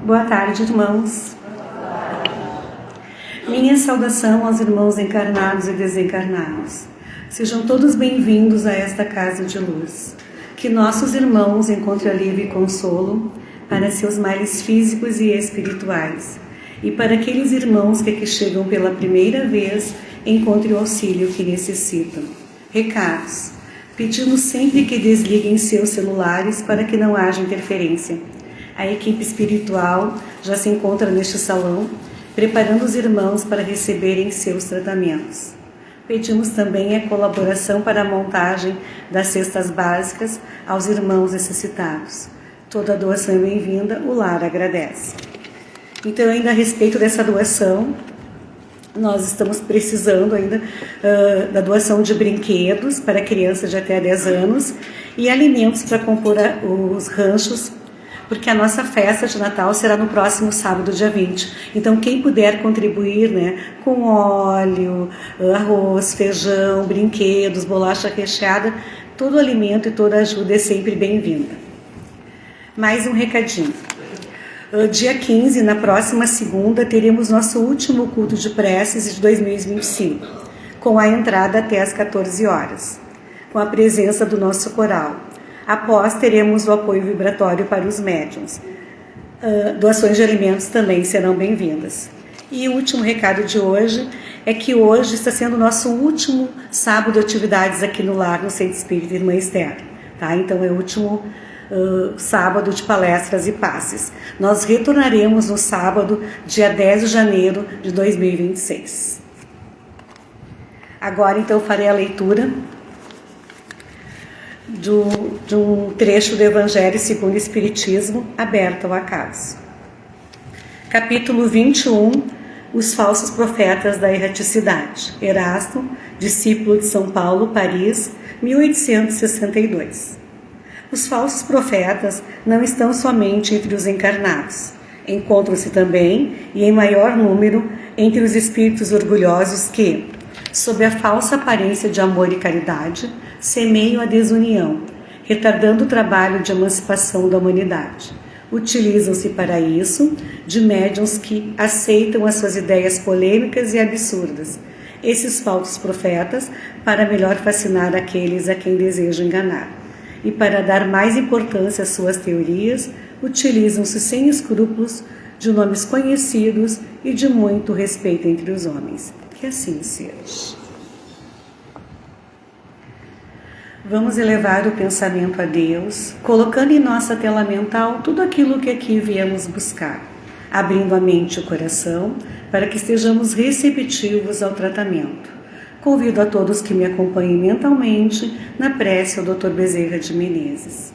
Boa tarde, irmãos. Minha saudação aos irmãos encarnados e desencarnados. Sejam todos bem-vindos a esta casa de luz. Que nossos irmãos encontrem alívio e consolo para seus males físicos e espirituais. E para aqueles irmãos que aqui chegam pela primeira vez, encontrem o auxílio que necessitam. Recados. Pedimos sempre que desliguem seus celulares para que não haja interferência. A equipe espiritual já se encontra neste salão, preparando os irmãos para receberem seus tratamentos. Pedimos também a colaboração para a montagem das cestas básicas aos irmãos necessitados. Toda doação é bem-vinda, o lar agradece. Então, ainda a respeito dessa doação, nós estamos precisando ainda da doação de brinquedos para crianças de até 10 anos e alimentos para compor os ranchos, porque a nossa festa de Natal será no próximo sábado, dia 20. Então, quem puder contribuir, com óleo, arroz, feijão, brinquedos, bolacha recheada, todo alimento e toda ajuda é sempre bem-vinda. Mais um recadinho. Dia 15, na próxima segunda, teremos nosso último culto de preces de 2025, com a entrada até às 14 horas, com a presença do nosso coral. Após, teremos o apoio vibratório para os médiuns. Doações de alimentos também serão bem-vindas. E o último recado de hoje é que hoje está sendo o nosso último sábado de atividades aqui no lar, no Centro Espírita Irmã Esther. Tá? Então, é o último sábado de palestras e passes. Nós retornaremos no sábado, dia 10 de janeiro de 2026. Agora, então, farei a leitura de um trecho do Evangelho segundo o Espiritismo, aberto ao acaso. Capítulo 21, os falsos profetas da erraticidade. Erasto, discípulo de São Paulo, Paris, 1862. Os falsos profetas não estão somente entre os encarnados. Encontram-se também, e em maior número, entre os espíritos orgulhosos que, sob a falsa aparência de amor e caridade, semeiam a desunião, retardando o trabalho de emancipação da humanidade. Utilizam-se para isso de médiuns que aceitam as suas ideias polêmicas e absurdas. Esses falsos profetas, para melhor fascinar aqueles a quem desejam enganar. E para dar mais importância às suas teorias, utilizam-se sem escrúpulos de nomes conhecidos e de muito respeito entre os homens. Que assim seja. Vamos elevar o pensamento a Deus, colocando em nossa tela mental tudo aquilo que aqui viemos buscar, abrindo a mente e o coração para que estejamos receptivos ao tratamento. Convido a todos que me acompanhem mentalmente na prece ao Dr. Bezerra de Menezes.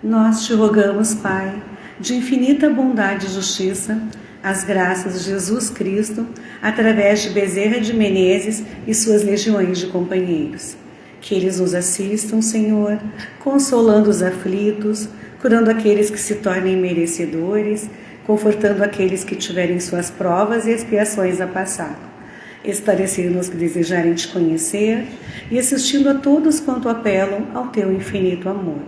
Nós te rogamos, Pai, de infinita bondade e justiça, as graças de Jesus Cristo, através de Bezerra de Menezes e suas legiões de companheiros. Que eles nos assistam, Senhor, consolando os aflitos, curando aqueles que se tornem merecedores, confortando aqueles que tiverem suas provas e expiações a passar, esclarecendo os que desejarem te conhecer e assistindo a todos quanto apelam ao teu infinito amor.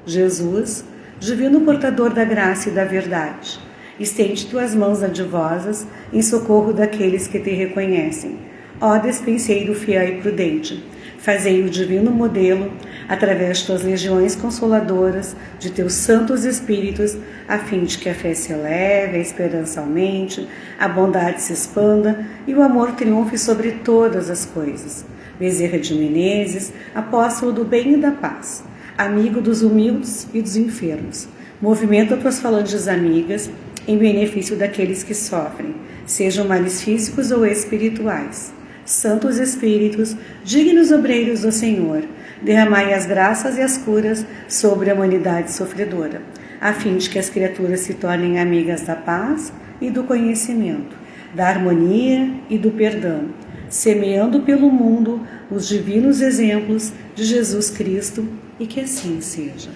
Jesus, divino portador da graça e da verdade, estende tuas mãos adivosas em socorro daqueles que te reconhecem. Ó despenseiro fiel e prudente, fazei o divino modelo, através de tuas legiões consoladoras, de teus santos espíritos, a fim de que a fé se eleve, a esperança aumente, a bondade se expanda e o amor triunfe sobre todas as coisas. Bezerra de Menezes, apóstolo do bem e da paz, amigo dos humildes e dos enfermos, movimenta tuas falanges amigas em benefício daqueles que sofrem, sejam males físicos ou espirituais. Santos Espíritos, dignos obreiros do Senhor, derramai as graças e as curas sobre a humanidade sofredora, a fim de que as criaturas se tornem amigas da paz e do conhecimento, da harmonia e do perdão, semeando pelo mundo os divinos exemplos de Jesus Cristo, e que assim seja.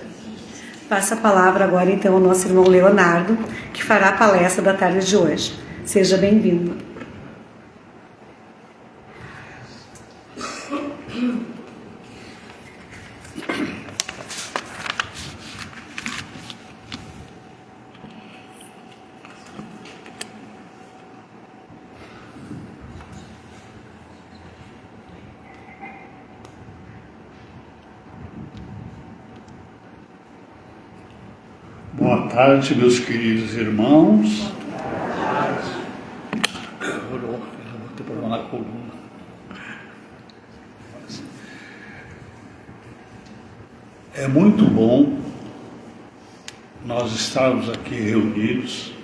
Passa a palavra agora então ao nosso irmão Leonardo, que fará a palestra da tarde de hoje. Seja bem-vindo. Boa tarde, meus queridos irmãos. Vou ter problema na coluna. É muito bom nós estarmos aqui reunidos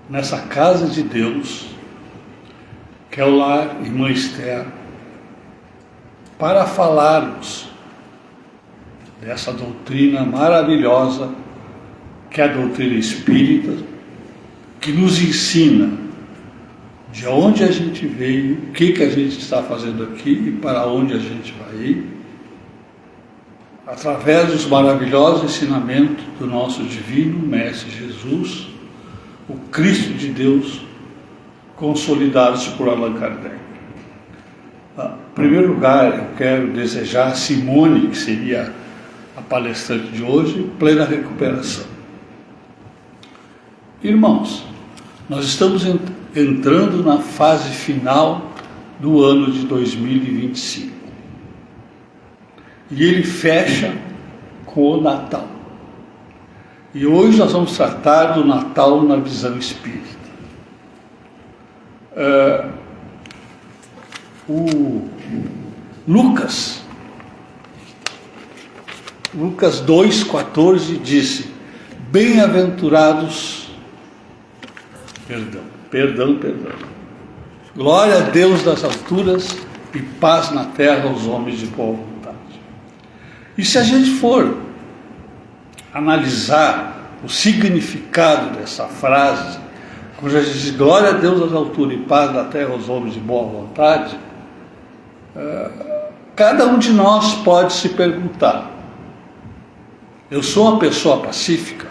nessa casa de Deus, que é o Lar Irmã Esther, para falarmos dessa doutrina maravilhosa, que é a doutrina espírita, que nos ensina de onde a gente veio, o que a gente está fazendo aqui e para onde a gente vai ir, através dos maravilhosos ensinamentos do nosso divino Mestre Jesus, o Cristo de Deus, consolidados por Allan Kardec. Em primeiro lugar, eu quero desejar a Simone, que seria a palestrante de hoje, plena recuperação. Irmãos, nós estamos entrando na fase final do ano de 2025. E ele fecha com o Natal. E hoje nós vamos tratar do Natal na visão espírita. O Lucas 2,14 disse: bem-aventurados, perdão, glória a Deus das alturas e paz na terra aos homens de boa vontade. E se a gente for analisar o significado dessa frase, quando já diz glória a Deus das alturas e paz na terra aos homens de boa vontade, cada um de nós pode se perguntar: eu sou uma pessoa pacífica?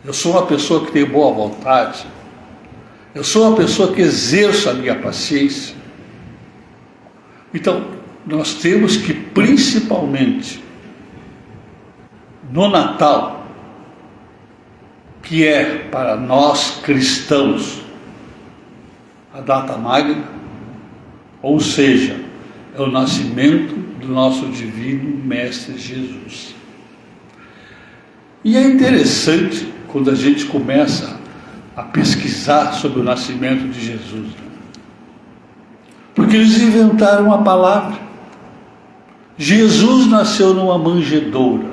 Eu sou uma pessoa que tem boa vontade? Eu sou uma pessoa que exerço a minha paciência? Então, nós temos que, principalmente no Natal, que é para nós cristãos a data magna, ou seja, é o nascimento do nosso divino Mestre Jesus. E é interessante quando a gente começa a pesquisar sobre o nascimento de Jesus, porque eles inventaram uma palavra. Jesus nasceu numa manjedoura.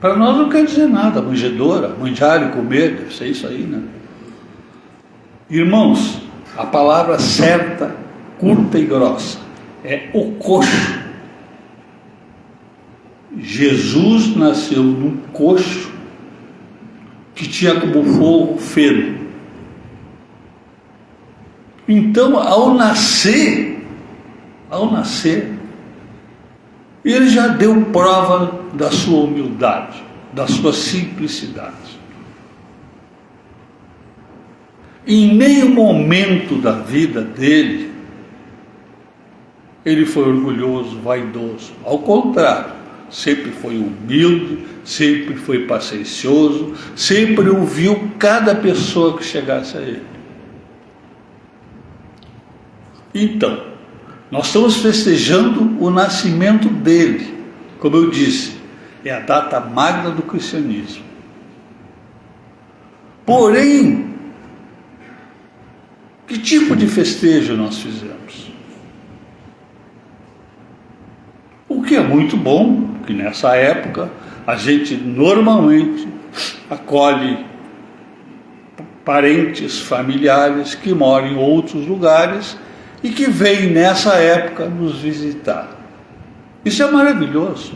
Para nós não quer dizer nada, manjedoura, manjar e comer, deve ser isso aí, né? Irmãos, a palavra certa, curta e grossa, é o coxo. Jesus nasceu num coxo que tinha como fogo feno. Então, ao nascer, ele já deu prova da sua humildade, da sua simplicidade. Em nenhum momento da vida dele, ele foi orgulhoso, vaidoso. Ao contrário, sempre foi humilde, sempre foi paciencioso, sempre ouviu cada pessoa que chegasse a ele. Então, nós estamos festejando o nascimento dele. Como eu disse, é a data magna do cristianismo. Porém, que tipo de festejo nós fizemos? O que é muito bom, que nessa época a gente normalmente acolhe parentes, familiares que moram em outros lugares e que vêm nessa época nos visitar. Isso é maravilhoso.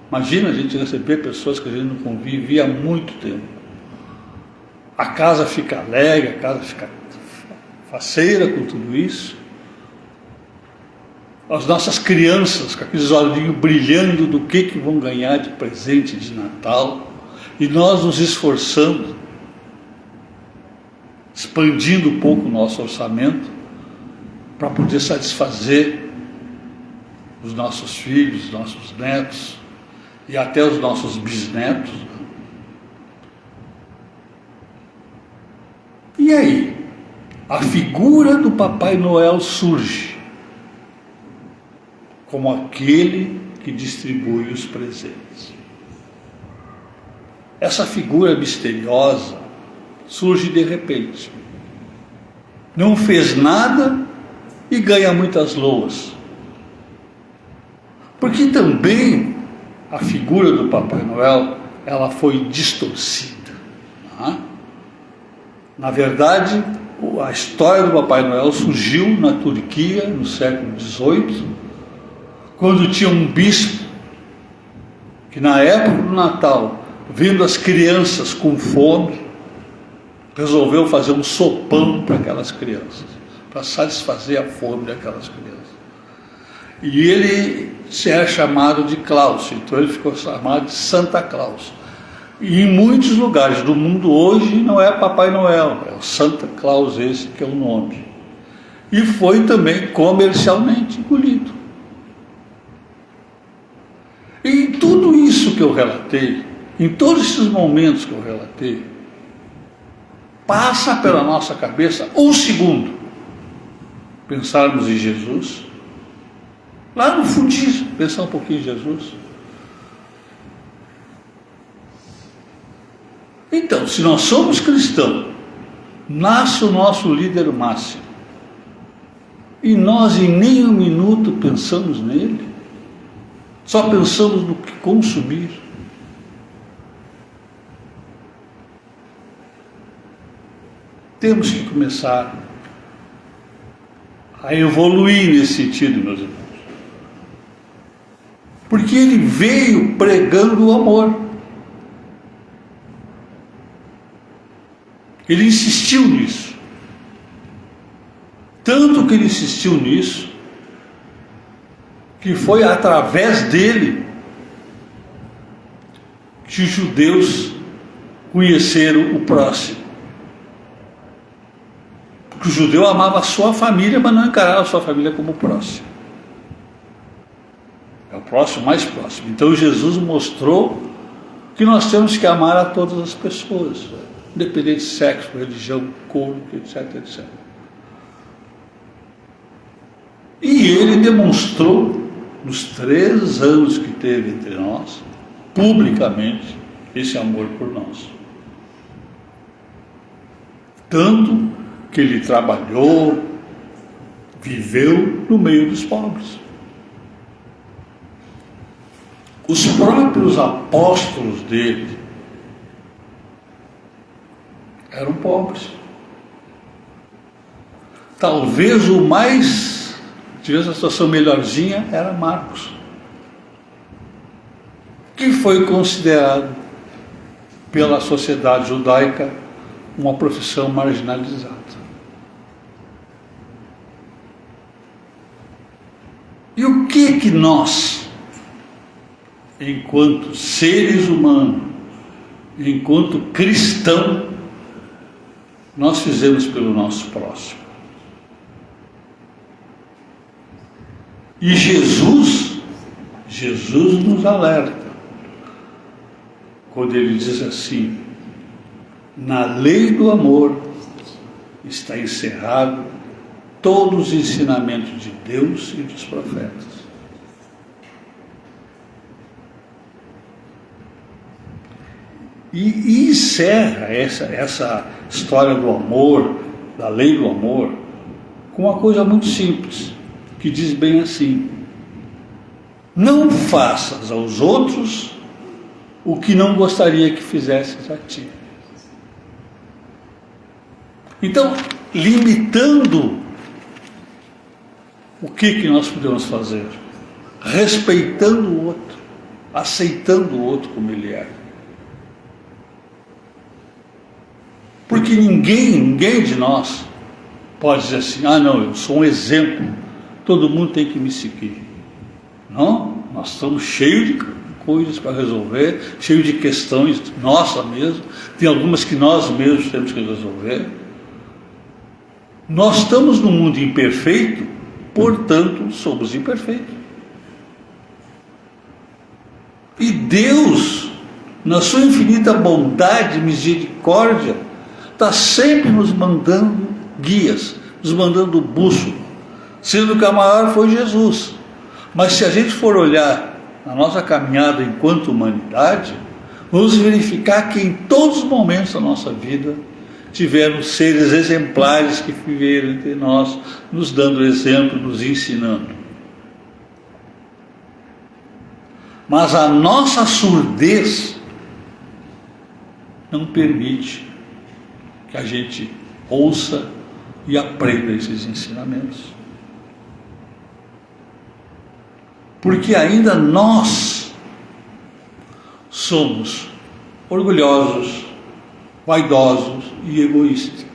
Imagina a gente receber pessoas que a gente não convivia há muito tempo. A casa fica alegre, a casa fica faceira com tudo isso. As nossas crianças com aqueles olhinhos brilhando do que vão ganhar de presente de Natal. E nós nos esforçando, expandindo um pouco o nosso orçamento, para poder satisfazer os nossos filhos, os nossos netos e até os nossos bisnetos. E aí, a figura do Papai Noel surge como aquele que distribui os presentes. essa figura misteriosa surge de repente. Não fez nada e ganha muitas loas. Porque também a figura do Papai Noel, ela foi distorcida. Né? Na verdade, a história do Papai Noel surgiu na Turquia, no século XVIII, quando tinha um bispo que, na época do Natal, vendo as crianças com fome, resolveu fazer um sopão para aquelas crianças, para satisfazer a fome daquelas crianças. E ele se é chamado de Claus, então ele ficou chamado de Santa Claus. E em muitos lugares do mundo hoje não é Papai Noel, é o Santa Claus, esse que é o nome. E foi também comercialmente engolido. E em tudo isso que eu relatei, em todos esses momentos que eu relatei, passa pela nossa cabeça um segundo pensarmos em Jesus, lá no fundinho, pensar um pouquinho em Jesus. Então, se nós somos cristãos, nasce o nosso líder máximo, e nós em nem um minuto pensamos nele, só pensamos no que consumir. Temos que começar a evoluir nesse sentido, meus irmãos. Porque ele veio pregando o amor. Ele insistiu nisso. Tanto que ele insistiu nisso, que foi através dele que os judeus conheceram o próximo. Porque o judeu amava a sua família, mas não encarava a sua família como próximo. É o próximo mais próximo. Então Jesus mostrou que nós temos que amar a todas as pessoas, independente de sexo, religião, cor, etc, etc. E ele demonstrou, nos 3 anos que teve entre nós, publicamente, esse amor por nós. Tanto que ele trabalhou, viveu no meio dos pobres. Os próprios apóstolos dele eram pobres. Talvez o mais, tivesse a situação melhorzinha, era Marcos, que foi considerado pela sociedade judaica uma profissão marginalizada. E o que nós, enquanto seres humanos, enquanto cristãos, nós fizemos pelo nosso próximo? E Jesus nos alerta, quando ele diz assim: na lei do amor está encerrado todos os ensinamentos de Deus e dos profetas. E encerra essa história do amor, da lei do amor, com uma coisa muito simples, que diz bem assim: não faças aos outros o que não gostaria que fizesses a ti. Então, limitando o que nós podemos fazer? Respeitando o outro, aceitando o outro como ele é. Porque ninguém de nós pode dizer assim: ah não, eu sou um exemplo, todo mundo tem que me seguir. Não, nós estamos cheios de coisas para resolver, cheios de questões nossas mesmo, tem algumas que nós mesmos temos que resolver. Nós estamos num mundo imperfeito, portanto somos imperfeitos. E Deus, na sua infinita bondade e misericórdia, está sempre nos mandando guias, nos mandando bússola, sendo que a maior foi Jesus. Mas se a gente for olhar na nossa caminhada enquanto humanidade, Vamos verificar que em todos os momentos da nossa vida tiveram seres exemplares que viveram entre nós, nos dando exemplo, nos ensinando. Mas a nossa surdez não permite que a gente ouça e aprenda esses ensinamentos. Porque ainda nós somos orgulhosos, vaidosos e egoístas.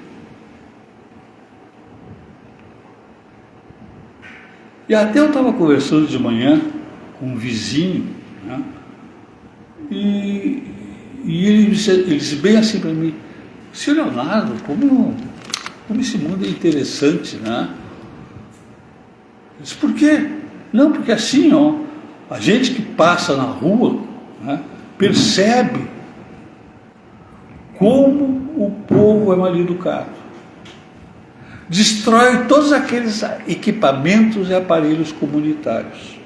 E até eu estava conversando de manhã com um vizinho, né? E ele disse bem assim para mim: Senhor Leonardo, como esse mundo é interessante, né? Eu disse: por quê? Não, porque assim, a gente que passa na rua, né, percebe como o povo é mal educado. Destrói todos aqueles equipamentos e aparelhos comunitários.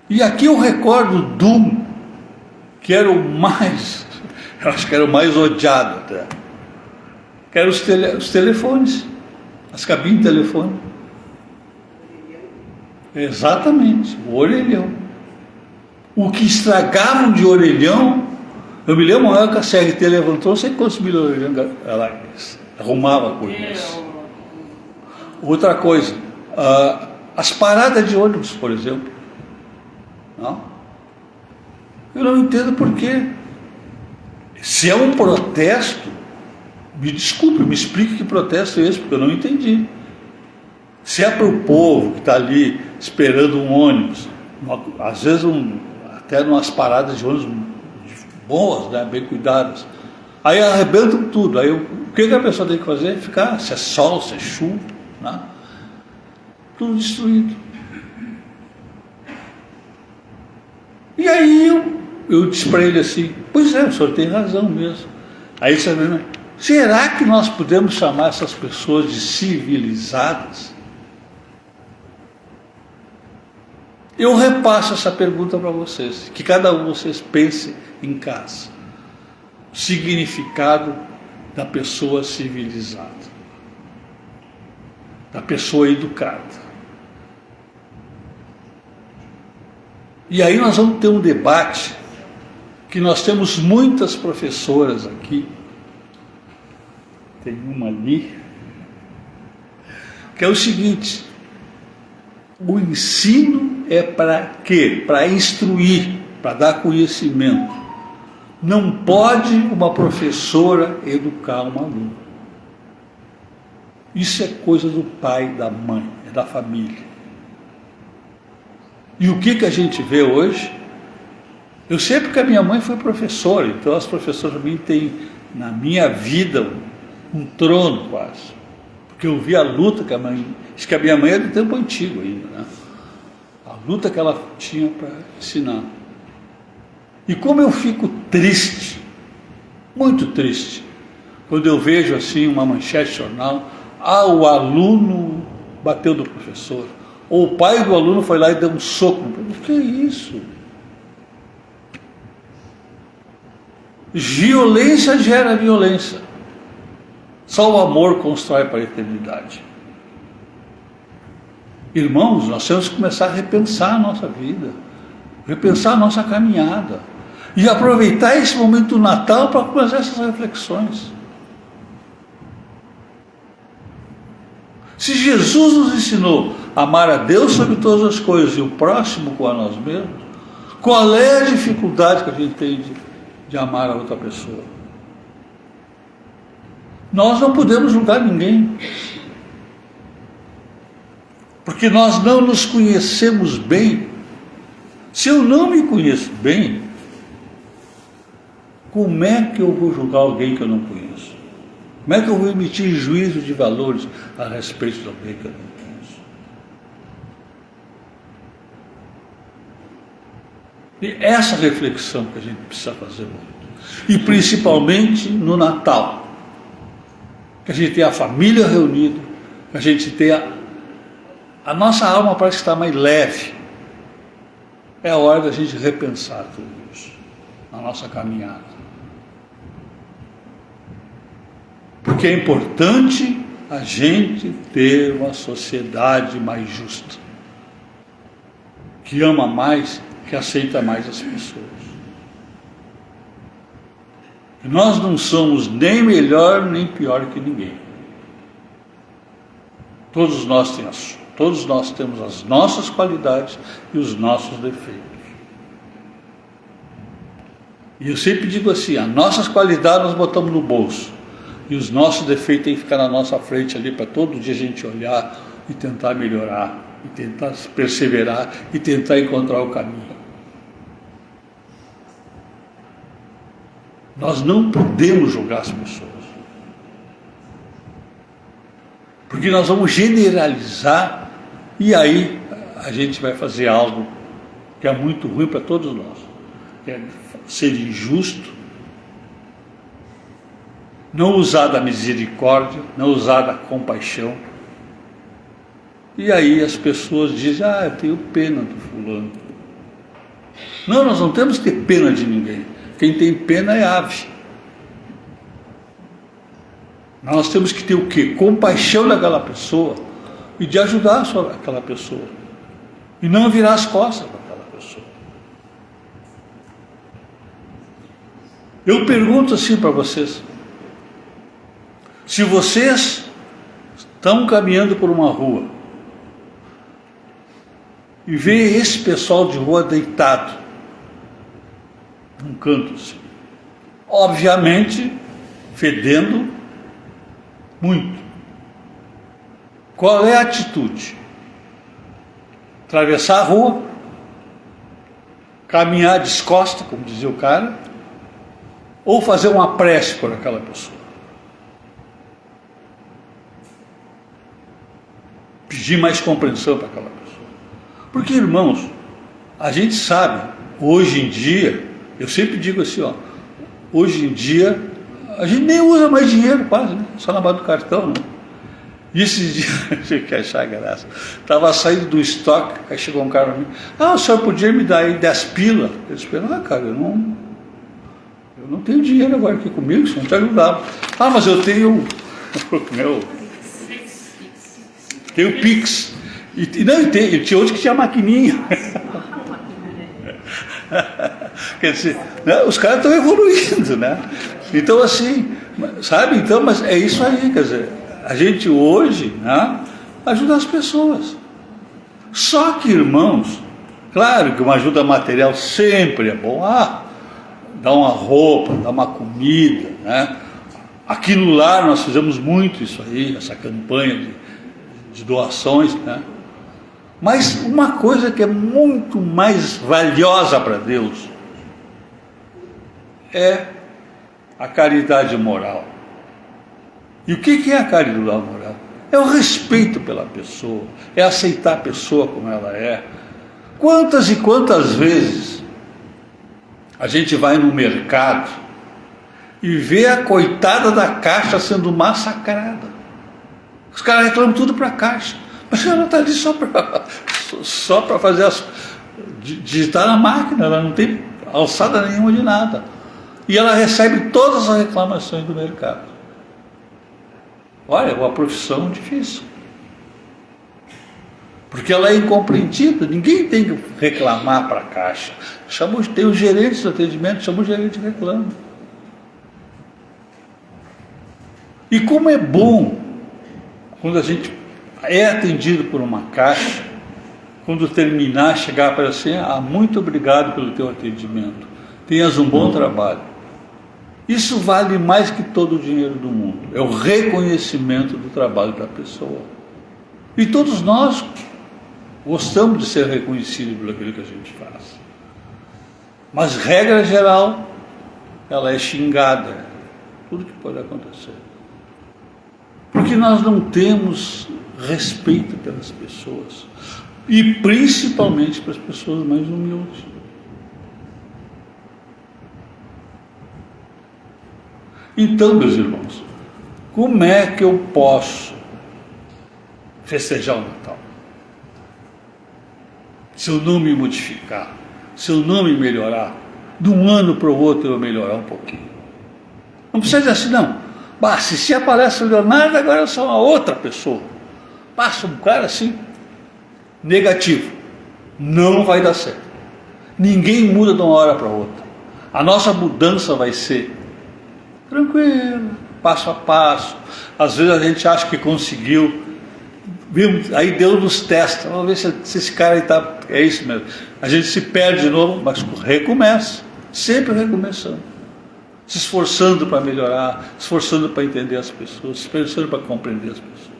E aqui eu recordo Doom, que era o mais, eu acho que era o mais odiado até, que eram os telefones, as cabines de telefone. Exatamente, o orelhão. O que estragavam de orelhão, eu me lembro uma hora que a CRT levantou, não sei quantos mil orelhão ela arrumava com isso. Outra coisa, as paradas de ônibus, por exemplo. Não? Eu não entendo por quê. Se é um protesto, me desculpe, me explique que protesto é esse, porque eu não entendi. Se é para o povo que está ali esperando um ônibus, às vezes até umas paradas de ônibus boas, né, bem cuidadas, aí arrebentam tudo. Aí o que a pessoa tem que fazer? Ficar, se é sol, se é chuva, né? Tudo destruído. E aí eu disse para ele assim: pois é, o senhor tem razão mesmo. Aí você vê, será que nós podemos chamar essas pessoas de civilizadas? Eu repasso essa pergunta para vocês, que cada um de vocês pense em casa. O significado da pessoa civilizada, da pessoa educada. E aí nós vamos ter um debate, que nós temos muitas professoras aqui, tem uma ali, que é o seguinte: o ensino é para quê? Para instruir, para dar conhecimento. Não pode uma professora educar um aluno. Isso é coisa do pai, da mãe, é da família. E o que a gente vê hoje? Eu sei porque a minha mãe foi professora, então as professoras também têm na minha vida um trono quase. Porque eu vi a luta que a mãe... Diz que a minha mãe é do tempo antigo ainda, né? A luta que ela tinha para ensinar. E como eu fico triste, muito triste, quando eu vejo assim uma manchete de jornal: o aluno bateu do professor, ou o pai do aluno foi lá e deu um soco no professor. O que é isso? Violência gera violência. Só o amor constrói para a eternidade. Irmãos, nós temos que começar a repensar a nossa vida, repensar a nossa caminhada, e aproveitar esse momento do Natal para fazer essas reflexões. Se Jesus nos ensinou a amar a Deus sobre todas as coisas e o próximo com a nós mesmos, qual é a dificuldade que a gente tem de amar a outra pessoa? Nós não podemos julgar ninguém, porque nós não nos conhecemos bem. Se eu não me conheço bem, como é que eu vou julgar alguém que eu não conheço? Como é que eu vou emitir juízo de valores a respeito de alguém que eu não conheço? E essa reflexão que a gente precisa fazer muito. E principalmente no Natal, que a gente tem a família reunida, que a gente tem a nossa alma parece que está mais leve. É a hora da gente repensar tudo isso. na nossa caminhada. Porque é importante a gente ter uma sociedade mais justa, que ama mais, que aceita mais as pessoas. E nós não somos nem melhor nem pior que ninguém. Todos nós temos as nossas qualidades e os nossos defeitos. E eu sempre digo assim, as nossas qualidades nós botamos no bolso. E os nossos defeitos têm que ficar na nossa frente ali para todo dia a gente olhar e tentar melhorar, e tentar perseverar, e tentar encontrar o caminho. Nós não podemos julgar as pessoas. Porque nós vamos generalizar e aí a gente vai fazer algo que é muito ruim para todos nós. Que é ser injusto, não usar da misericórdia, não usar da compaixão. E aí as pessoas dizem, eu tenho pena do fulano. Não, nós não temos que ter pena de ninguém. Quem tem pena é ave. Nós temos que ter o quê? Compaixão daquela pessoa e de ajudar aquela pessoa. E não virar as costas para aquela pessoa. Eu pergunto assim para vocês. Se vocês estão caminhando por uma rua e vê esse pessoal de rua deitado num canto assim, obviamente fedendo muito, qual é a atitude? Atravessar a rua, caminhar descosta, como dizia o cara, ou fazer uma prece por aquela pessoa? Pedir mais compreensão para aquela pessoa. Porque, irmãos, a gente sabe, hoje em dia, eu sempre digo assim, hoje em dia, a gente nem usa mais dinheiro quase, né? Só na base do cartão, né? E esses dias, eu que achar graça, estava saindo do estoque, aí chegou um cara para mim, o senhor podia me dar aí 10 pila? Eu disse, cara, eu não tenho dinheiro agora aqui comigo, se não te ajudava. Mas eu tenho tem o Pix. E tinha outro que tinha maquininha. Quer dizer, né, os caras estão evoluindo, né? Então, assim, sabe? Então, mas é isso aí, quer dizer, a gente hoje, né, ajuda as pessoas. Só que, irmãos, claro que uma ajuda material sempre é bom. Dar uma roupa, dar uma comida, né? Aqui no lar nós fizemos muito isso aí, essa campanha de doações, né? Mas uma coisa que é muito mais valiosa para Deus é a caridade moral. E o que é a caridade moral? É o respeito pela pessoa, é aceitar a pessoa como ela é. Quantas e quantas vezes a gente vai no mercado e vê a coitada da caixa sendo massacrada. Os caras reclamam tudo para a caixa. Mas ela está ali só para fazer digitar na máquina, ela não tem alçada nenhuma de nada. E ela recebe todas as reclamações do mercado. Olha, é uma profissão difícil. Porque ela é incompreendida, ninguém tem que reclamar para a caixa. Tem os gerentes de atendimento, chama o gerente de reclamo. E como é bom quando a gente é atendido por uma caixa, quando terminar, chegar para assim, muito obrigado pelo teu atendimento, tenhas um bom trabalho. Isso vale mais que todo o dinheiro do mundo, é o reconhecimento do trabalho da pessoa. E todos nós gostamos de ser reconhecidos por aquilo que a gente faz. Mas, regra geral, ela é xingada, tudo que pode acontecer. Porque nós não temos respeito pelas pessoas. E principalmente para as pessoas mais humildes. Então, meus irmãos, como é que eu posso festejar o Natal? Se eu não me modificar, se eu não me melhorar, de um ano para o outro eu melhorar um pouquinho. Não precisa dizer assim, não. Se aparece o Leonardo, agora eu sou uma outra pessoa. Passa um cara assim, negativo. Não vai dar certo. Ninguém muda de uma hora para outra. A nossa mudança vai ser tranquila, passo a passo. Às vezes a gente acha que conseguiu, aí Deus nos testa. Vamos ver se esse cara aí está. É isso mesmo. A gente se perde de novo, mas recomeça. Sempre recomeçando. Se esforçando para melhorar, se esforçando para entender as pessoas, se esforçando para compreender as pessoas.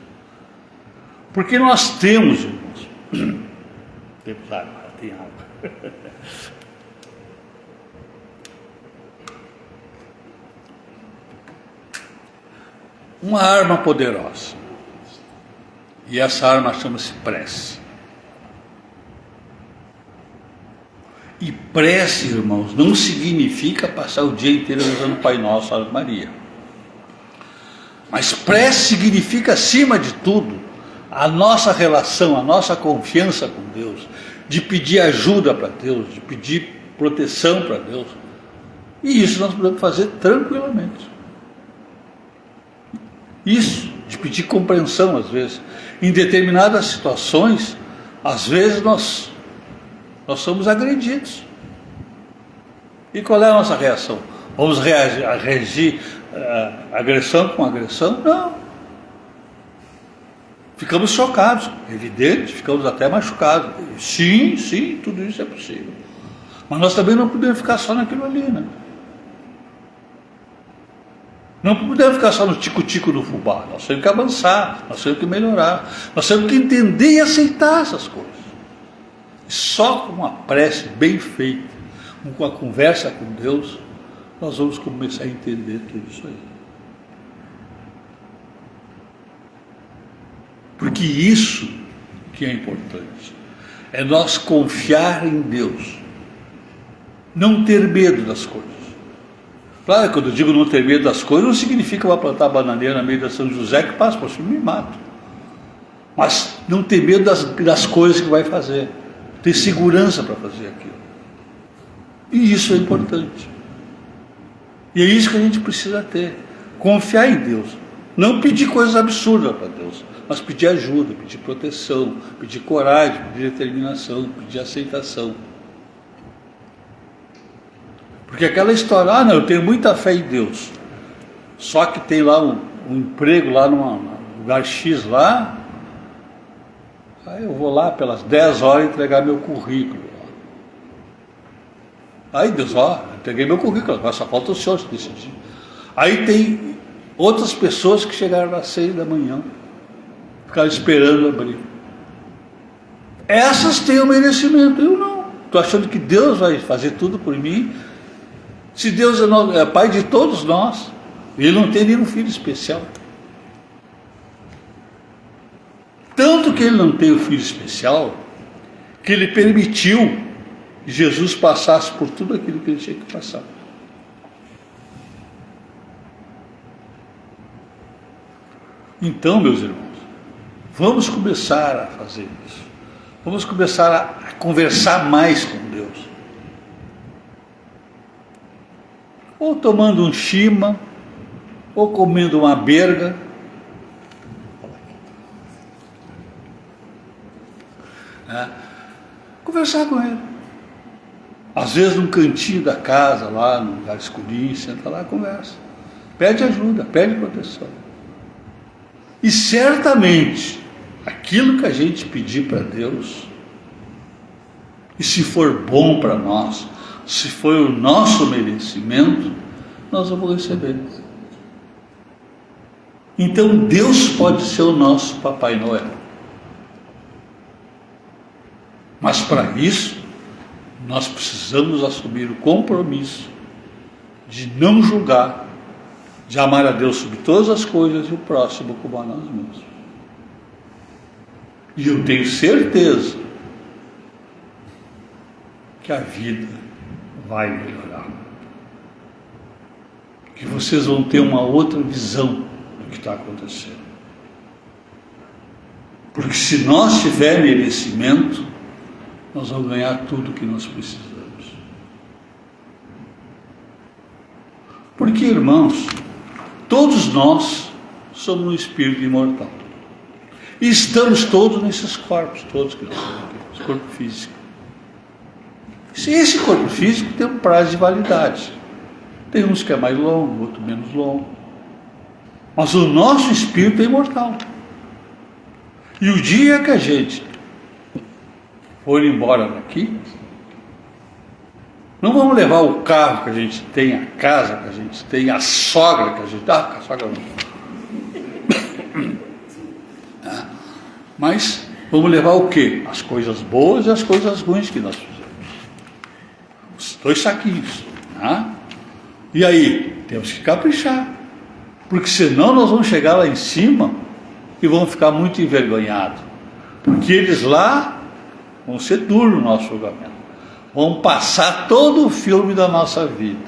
Porque nós temos, irmãos. Temos água, tem água. Uma arma poderosa. E essa arma chama-se prece. E prece, irmãos, não significa passar o dia inteiro rezando Pai Nosso, Ave Maria. Mas prece significa, acima de tudo, a nossa relação, a nossa confiança com Deus, de pedir ajuda para Deus, de pedir proteção para Deus. E isso nós podemos fazer tranquilamente. Isso, de pedir compreensão às vezes. Em determinadas situações, às vezes nós somos agredidos. E qual é a nossa reação? Vamos reagir agressão com agressão? Não. Ficamos chocados, evidente, ficamos até machucados. Sim, tudo isso é possível. Mas nós também não podemos ficar só naquilo ali, né? Não podemos ficar só no tico-tico do fubá. Nós temos que avançar, nós temos que melhorar, nós temos que entender e aceitar essas coisas. Só com uma prece bem feita, com a conversa com Deus, nós vamos começar a entender tudo isso aí. Porque isso que é importante, é nós confiar em Deus, não ter medo das coisas. Claro, quando eu digo não ter medo das coisas, não significa que eu vou plantar bananeira no meio da São José que passa por cima e me mato. Mas não ter medo das coisas que vai fazer, ter segurança para fazer aquilo. E isso é importante. E é isso que a gente precisa ter, confiar em Deus, não pedir coisas absurdas para Deus, mas pedir ajuda, pedir proteção, pedir coragem, pedir determinação, pedir aceitação. Porque aquela história, não, eu tenho muita fé em Deus, só que tem lá um emprego lá num lugar X lá, aí eu vou lá pelas 10 horas entregar meu currículo. Aí Deus, entreguei meu currículo, agora só falta o senhor se decidir. Aí tem outras pessoas que chegaram às 6 da manhã, ficaram esperando abrir. Essas têm o merecimento, eu não. Estou achando que Deus vai fazer tudo por mim. Se Deus é pai de todos nós, Ele não tem nenhum filho especial. Tanto que Ele não tem o filho especial, que Ele permitiu que Jesus passasse por tudo aquilo que Ele tinha que passar. Então, meus irmãos, vamos começar a fazer isso. Vamos começar a conversar mais com Deus. Ou tomando um chima, ou comendo uma berga. Conversar com Ele. Às vezes num cantinho da casa, lá num lugar escurinho, senta lá e conversa. Pede ajuda, pede proteção. E certamente, aquilo que a gente pedir para Deus, e se for bom para nós, se for o nosso merecimento, nós vamos receber. Então Deus pode ser o nosso Papai Noel. Mas para isso, nós precisamos assumir o compromisso de não julgar, de amar a Deus sobre todas as coisas e o próximo como a nós mesmos. E eu tenho certeza que a vida vai melhorar. Que vocês vão ter uma outra visão do que está acontecendo. Porque se nós tivermos merecimento, nós vamos ganhar tudo o que nós precisamos. Porque, irmãos, todos nós somos um espírito imortal. E estamos todos nesses corpos, todos que nós temos aqui, esse corpo físico. Esse corpo físico tem um prazo de validade. Tem uns que é mais longo, outro menos longo. Mas o nosso espírito é imortal. E o dia que a gente for embora daqui, não vamos levar o carro que a gente tem, a casa que a gente tem, a sogra que a gente... a sogra não. Mas vamos levar o quê? As coisas boas e as coisas ruins que nós fizemos. Os 2 saquinhos. E aí, temos que caprichar. Porque senão nós vamos chegar lá em cima e vamos ficar muito envergonhados. Porque eles lá vão ser duros no nosso julgamento. Vão passar todo o filme da nossa vida.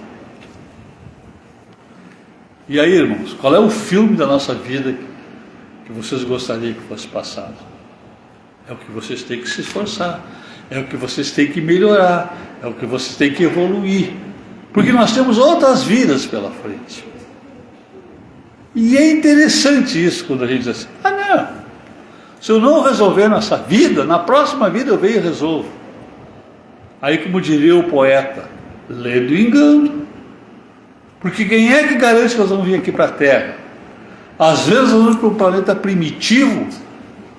E aí, irmãos, qual é o filme da nossa vida que vocês gostariam que fosse passado? É o que vocês têm que se esforçar. É o que vocês têm que melhorar. É o que vocês têm que evoluir. Porque nós temos outras vidas pela frente. E é interessante isso quando a gente diz assim, não, se eu não resolver nessa vida, na próxima vida eu venho e resolvo. Aí, como diria o poeta, lê do engano. Porque quem é que garante que nós vamos vir aqui para a Terra? Às vezes nós vamos para um planeta primitivo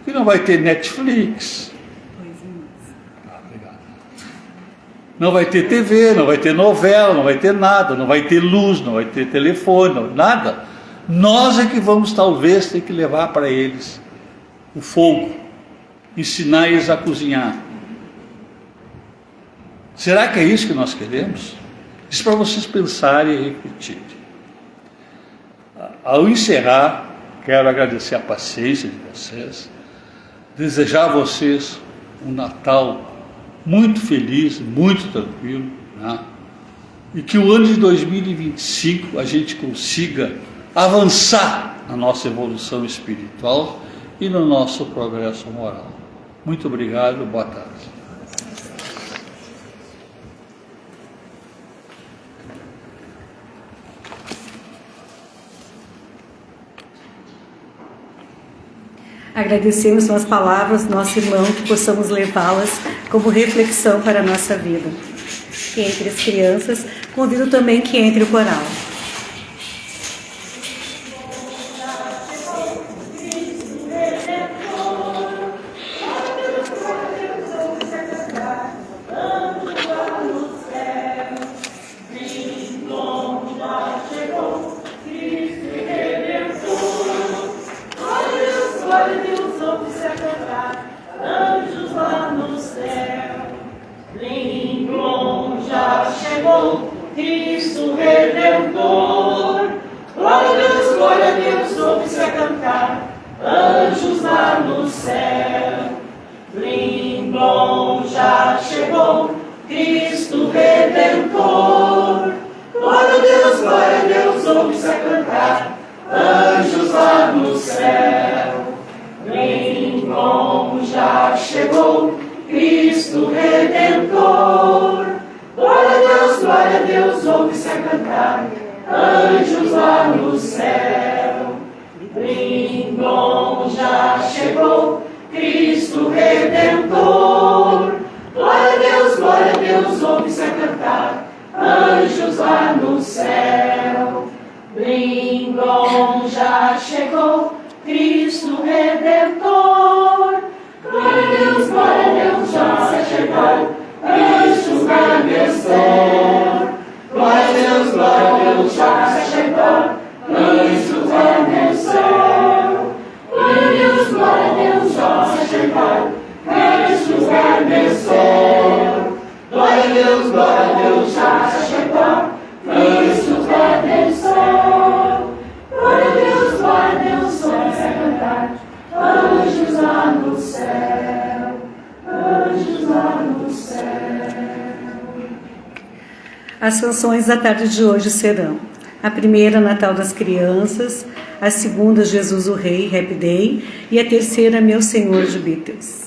que não vai ter Netflix. Obrigado. Não vai ter TV, não vai ter novela, não vai ter nada, não vai ter luz, não vai ter telefone, nada. Nós é que vamos talvez ter que levar para eles o fogo, ensinar eles a cozinhar. Será que é isso que nós queremos? Isso para vocês pensarem e refletirem. Ao encerrar, quero agradecer a paciência de vocês, desejar a vocês um Natal muito feliz, muito tranquilo, e que o ano de 2025 a gente consiga avançar na nossa evolução espiritual e no nosso progresso moral. Muito obrigado, boa tarde. Agradecemos suas palavras, nosso irmão, que possamos levá-las como reflexão para a nossa vida. E entre as crianças, convido também que entre o coral. Cristo Redentor, glória a Deus, ouve-se a cantar, anjos lá no céu. Linglon já chegou, Cristo Redentor, glória a Deus, ouve-se a cantar, anjos lá no céu. Linglon já chegou, Cristo Redentor, glória a Deus, ouve-se a cantar, anjos lá no céu. Linglon já chegou, Cristo Redentor, glória a Deus, ouve-se a cantar, anjos lá no céu. Linglon já chegou, Cristo Redentor, glória a Deus, já chegou, Cristo Redentor, glória a Deus, já chegou, Cristo Redentor, glória a Deus, já chegou, Cristo Redentor, glória a Deus, já chegou, Cristo Redentor, glória a Deus, vamos a cantar, anjos lá no céu, anjos lá no céu. As canções da tarde de hoje serão: a primeira, Natal das Crianças; a segunda, Jesus o Rei, Happy Day; e a terceira, Meu Senhor, de Beatles.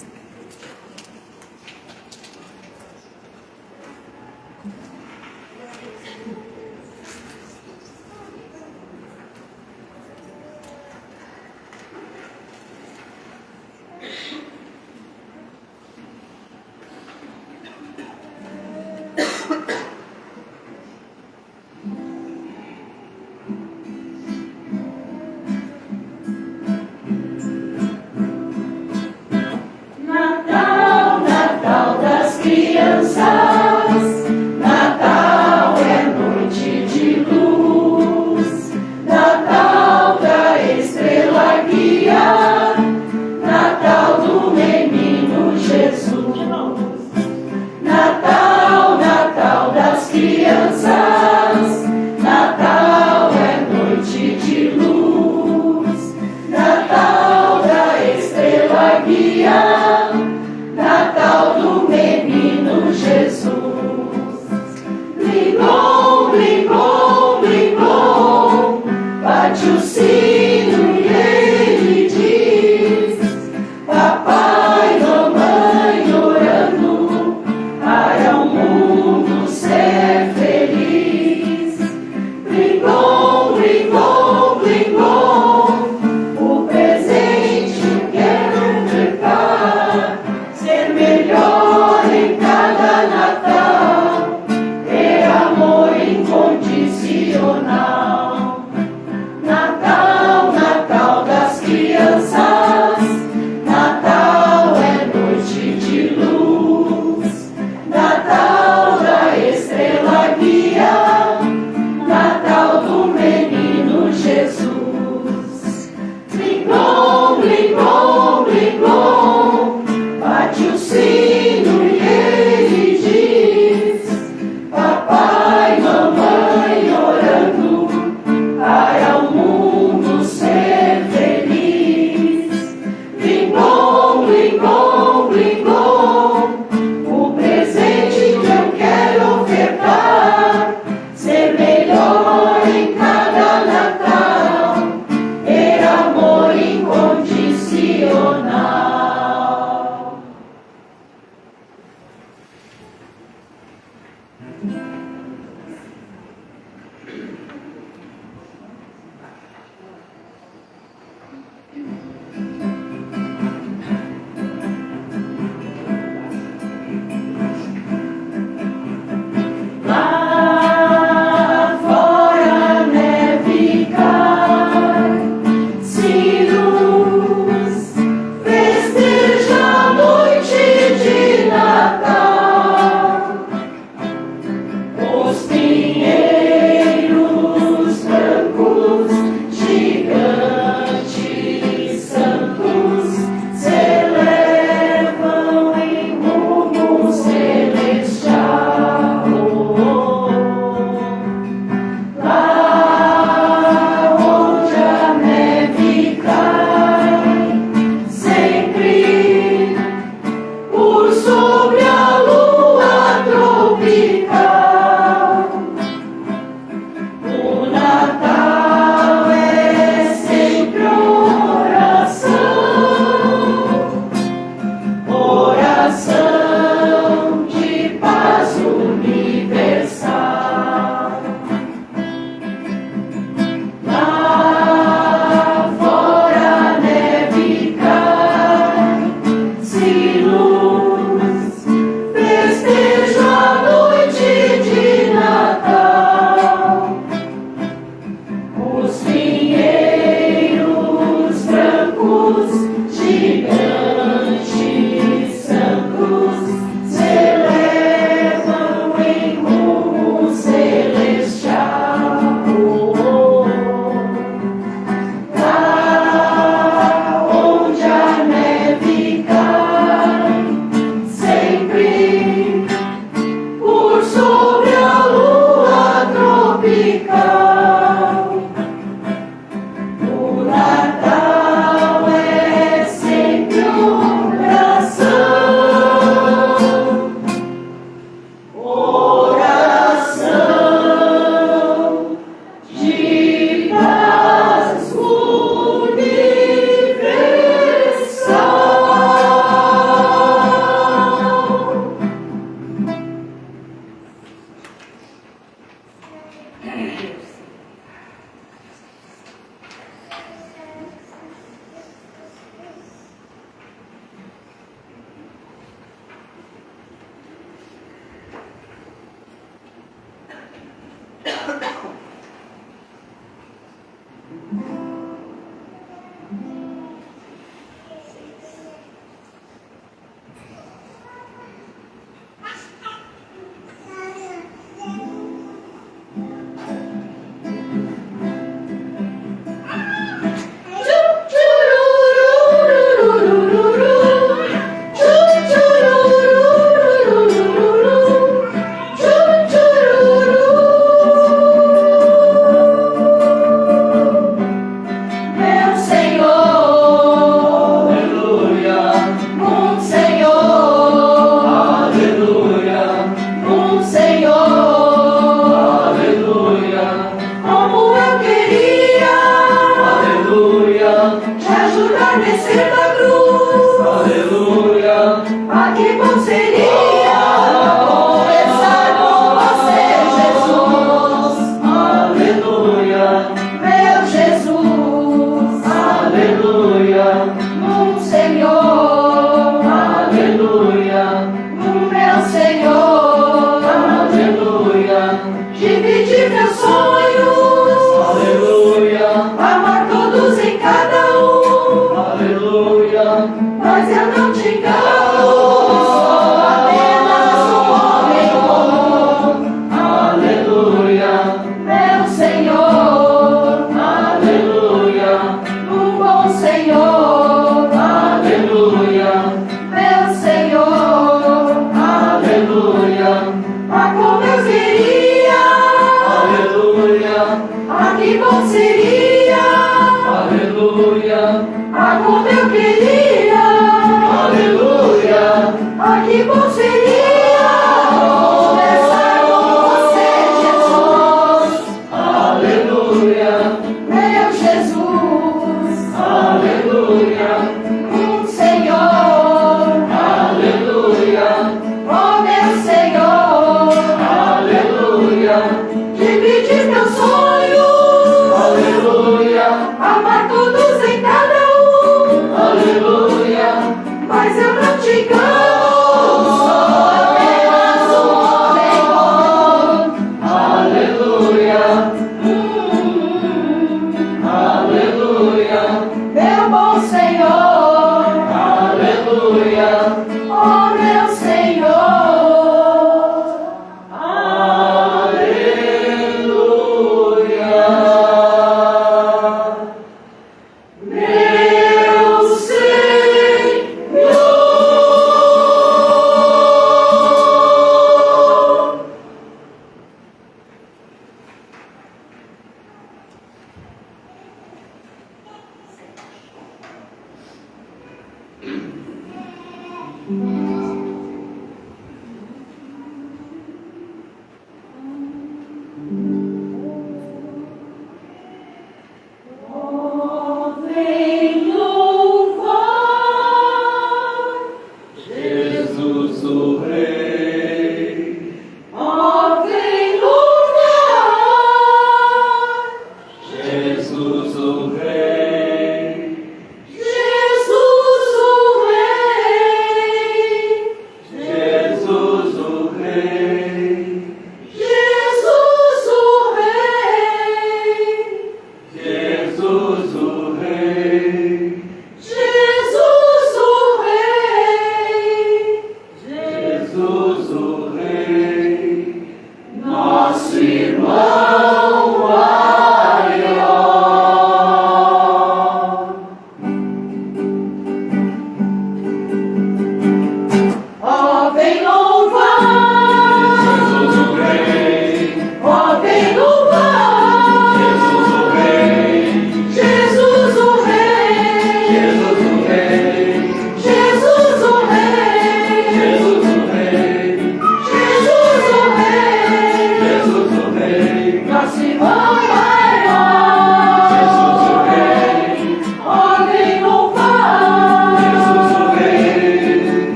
Divide meus sonhos, aleluia.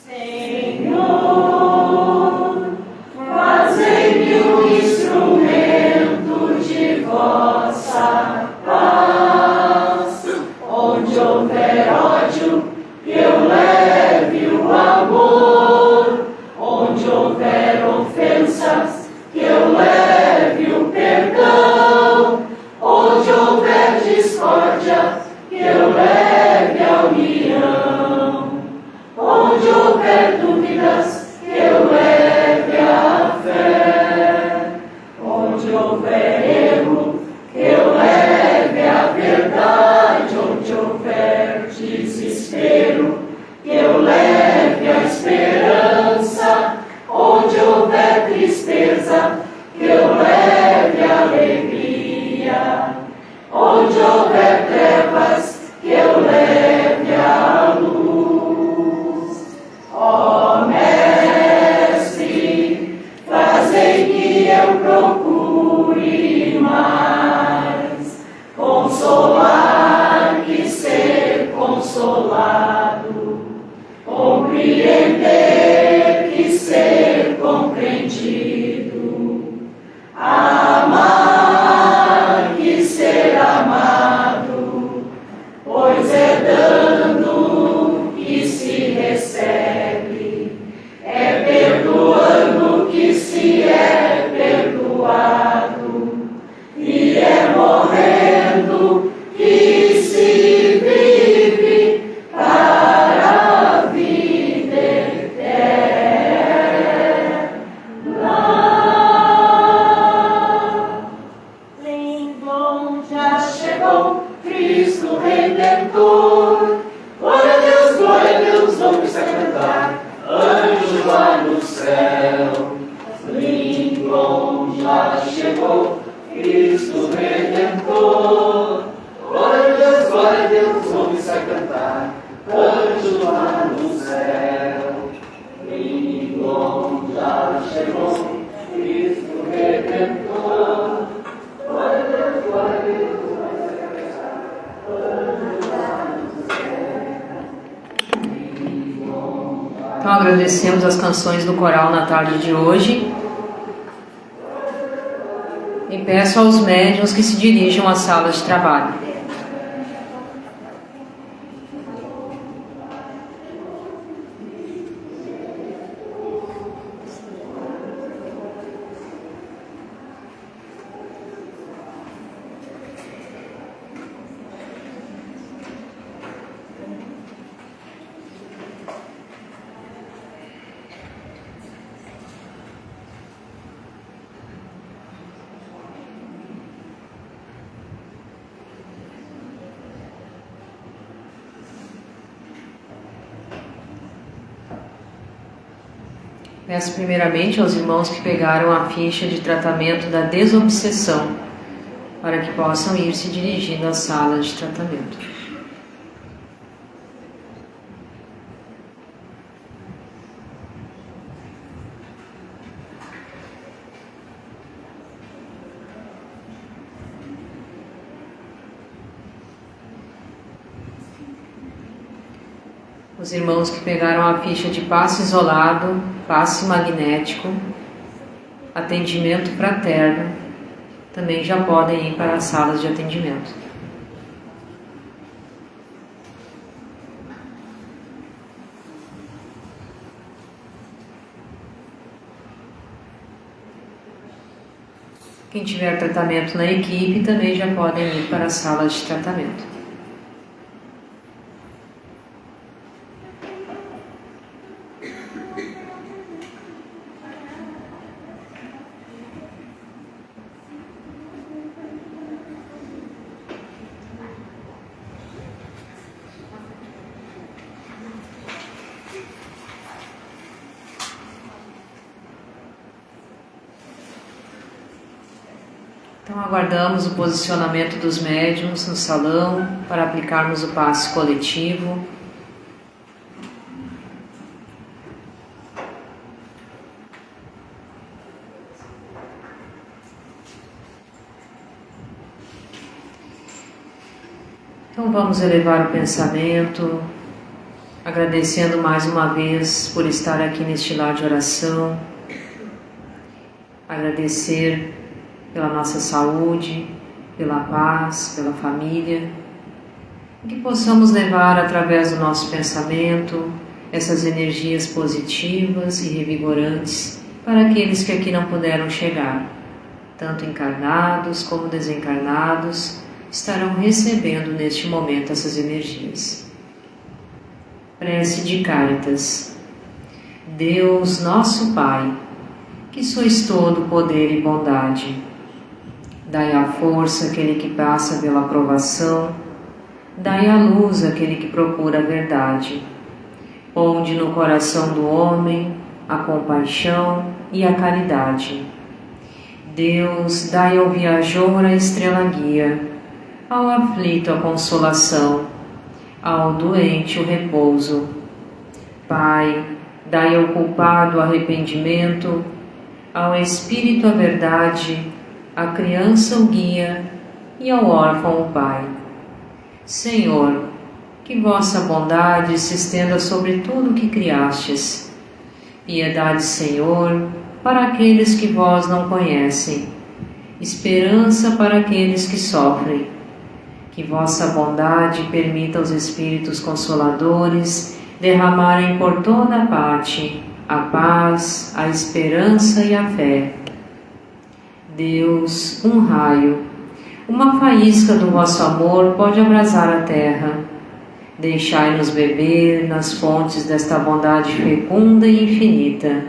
Senhor, fazei-me um instrumento de vossa paz. Onde houver ódio, que eu leve o amor. Onde houver ofensas, que eu leve o perdão. Onde houver discórdia, que eu leve a união. Onde houver dúvidas, que eu leve a fé. Onde houver erro, que eu leve a verdade. Onde houver desespero, que eu leve a esperança. Onde houver tristeza, que eu leve a alegria. Onde houver trevas, que eu leve a luz. Ó Mestre, fazei que eu procure mais consolar que ser consolado, compreender que ser compreendido, amar que ser amado, pois é dando que se recebe, é perdoando que se é perdoado, e é morrendo que se vive para a vida eterna. Linglon já chegou, Cristo Redentor. Glória a Deus, vamos a cantar, anjos lá no céu. Linglon já chegou, Cristo Redentor. Glória a Deus, vamos a cantar, anjos lá no céu. Linglon já chegou, Cristo Redentor. Glória a Deus, Então agradecemos as canções do coral na tarde de hoje e peço aos médiuns que se dirijam às salas de trabalho. Peço primeiramente aos irmãos que pegaram a ficha de tratamento da desobsessão para que possam ir se dirigindo à sala de tratamento. Os irmãos que pegaram a ficha de passe isolado, passe magnético, atendimento fraterno, também já podem ir para as salas de atendimento. Quem tiver tratamento na equipe também já podem ir para as salas de tratamento. Então aguardamos o posicionamento dos médiuns no salão para aplicarmos o passe coletivo. Então vamos elevar o pensamento, agradecendo mais uma vez por estar aqui neste lar de oração, agradecer pela nossa saúde, pela paz, pela família, e que possamos levar através do nosso pensamento essas energias positivas e revigorantes para aqueles que aqui não puderam chegar, tanto encarnados como desencarnados, estarão recebendo neste momento essas energias. Prece de Cáritas. Deus, nosso Pai, que sois todo poder e bondade, dai a força àquele que passa pela provação, dai a luz àquele que procura a verdade. Ponde no coração do homem a compaixão e a caridade. Deus, dai ao viajor a estrela guia, ao aflito a consolação, ao doente o repouso. Pai, dai ao culpado o arrependimento, ao espírito a verdade, à criança o guia e ao órfão o pai. Senhor, que vossa bondade se estenda sobre tudo o que criastes. Piedade, Senhor, para aqueles que vós não conhecem, esperança para aqueles que sofrem. Que vossa bondade permita aos Espíritos Consoladores derramarem por toda parte a paz, a esperança e a fé. Deus, um raio, uma faísca do vosso amor pode abrasar a terra. Deixai-nos beber nas fontes desta bondade fecunda e infinita,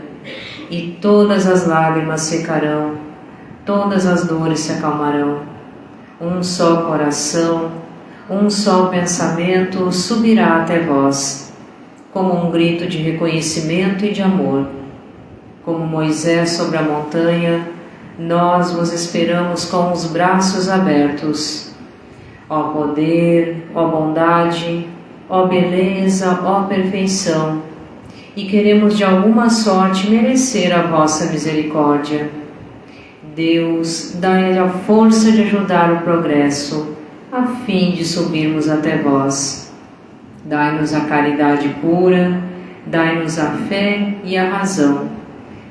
e todas as lágrimas secarão, todas as dores se acalmarão. Um só coração, um só pensamento subirá até vós, como um grito de reconhecimento e de amor. Como Moisés sobre a montanha, nós vos esperamos com os braços abertos. Ó poder, ó bondade, ó beleza, ó perfeição, e queremos de alguma sorte merecer a vossa misericórdia. Deus, dai a força de ajudar o progresso, a fim de subirmos até vós. Dai-nos a caridade pura, dai-nos a fé e a razão,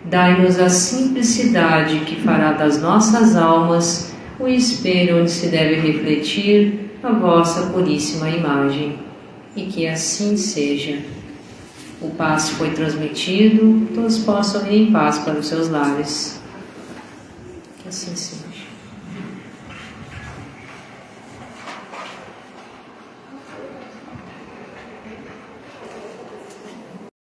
dai-nos a simplicidade que fará das nossas almas o espelho onde se deve refletir a vossa puríssima imagem. E que assim seja. O passe foi transmitido, todos possam ir em paz para os seus lares. Que assim seja.